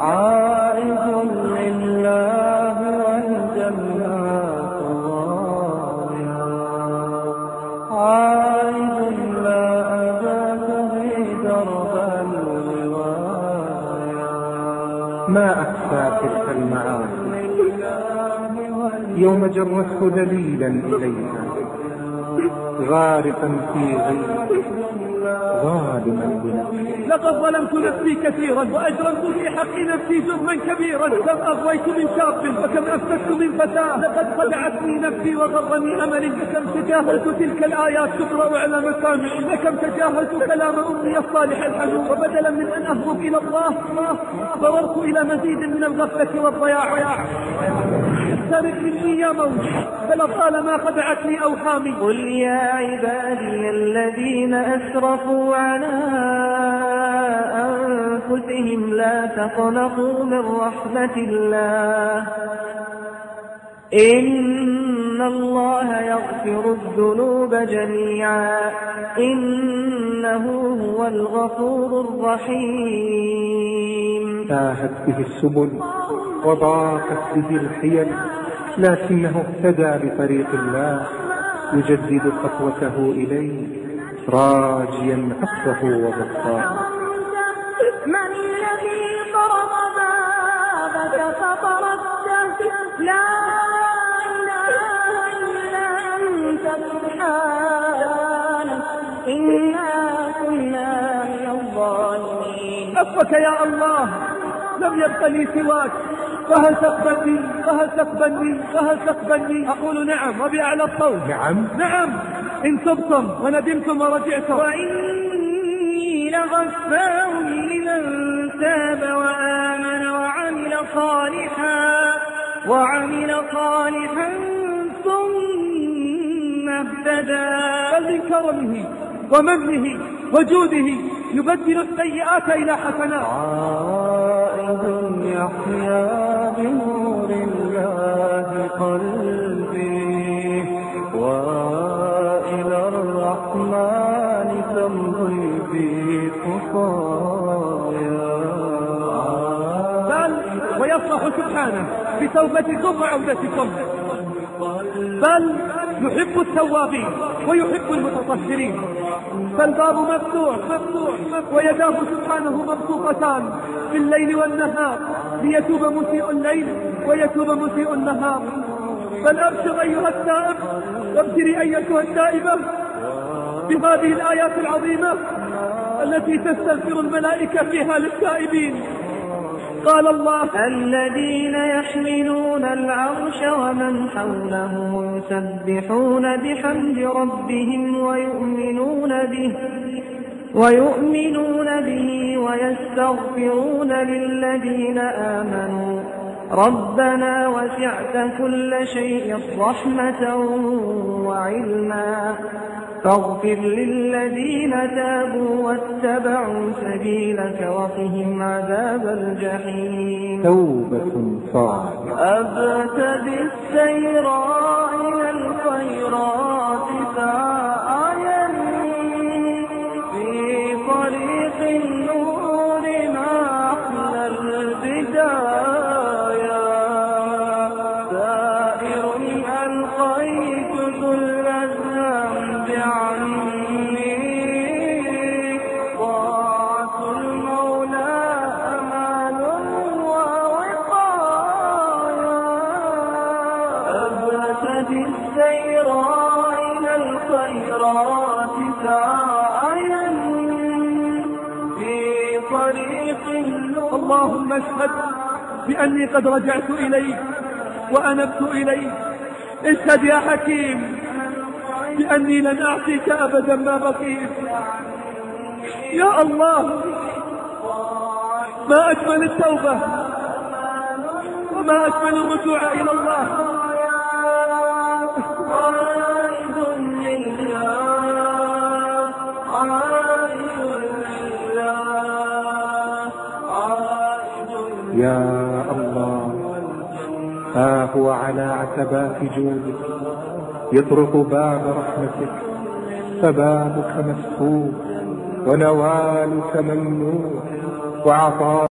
عائد لله والجنات رايا، عائد لا أبات في درب الروايا. ما أخفى تلك المعاني يوم جرته ذليلا إليها، غارقا في غيره ظالما بنفسه. لقد ظلمت نفسي كثيرا وأجرمت في حق نفسي جرما كبيرا. كم أغويت من شاب وكم أفسدت من فتاة. لقد خدعتني نفسي وغرني أملي. لكم تجاهلت تلك الآيات تقرأ على مسامعي. لكم تجاهلت كلام أمي الصالح الحنون. وبدلا من أن أهرب إلى الله ضررت إلى مزيد من الغفلة والضياع. اقترب مني يا موت فلطالما خدعتني أوهامي. قل يا عبادي الذين أسرفوا على أنفسهم لا تقنطوا من رحمة الله إن الله يغفر الذنوب جميعا إنه هو الغفور الرحيم. تاهت به السبل وضاقت به الحيل، لكنه اهتدى بطريق الله يجدد خطوته إليه راجيا عفوه وغفرانه. من الذي طرق بابك فطرقته لا إله إلا أنت سبحانك إنا كنا من الظالمين. عفوك يا الله لم يبق لي سواك. فهل تقبلني فهل تقبلني فهل تقبلني؟ أقول نعم وبأعلى الصوت. نعم إن تبتم وندمتم ورجعتم. وإني لغفار لمن تاب وآمن وعمل صالحا ثم اهتدى. بل من كرمه ومنه وجوده يبدل السيئات إلى حسنات. عائد يحيا بنور الله قلبي وإلى الرحمن تمضي بي خطايا. بل ويفرح سبحانه بتوبتكم وعودتكم. بل يحب التوابين ويحب المتطهرين. فالباب مفتوح ويداه سبحانه مبسوطتان في الليل والنهار ليتوب مسيء الليل ويتوب مسيء النهار. بل أبشر أيها التائب وابشري أيتها التائبة بهذه الآيات العظيمة التي تستغفر الملائكة فيها للتائبين. قال الله الذين يحملون العرش ومن حوله يسبحون بحمد ربهم ويؤمنون به ويستغفرون للذين آمنوا ربنا وسعت كل شيء رحمة وعلما فاغفر للذين تابوا واتبعوا سبيلك وقهم عذاب الجحيم. توبة صالحة. أبتدي السير إلى الخيرات سعيا في طريق النور ما أحلى البداية. سائر ألقيت كل الذنب عني طاعة المولى أمان ووقاية. أبتدي السير إلى الخيرات سعيا في طريق النور. اللهم اشهد بأني قد رجعت إليك وأنبت إليك. اشهد يا حكيم بأني لن أعصيك أبدا ما بقيت. يا الله ما أجمل التوبة وما أجمل الرجوع إلى الله. يا الله ها هو على عتبات جودك يطرق باب رحمتك، فبابك مفتوح ونوالك ممنوح وعطاء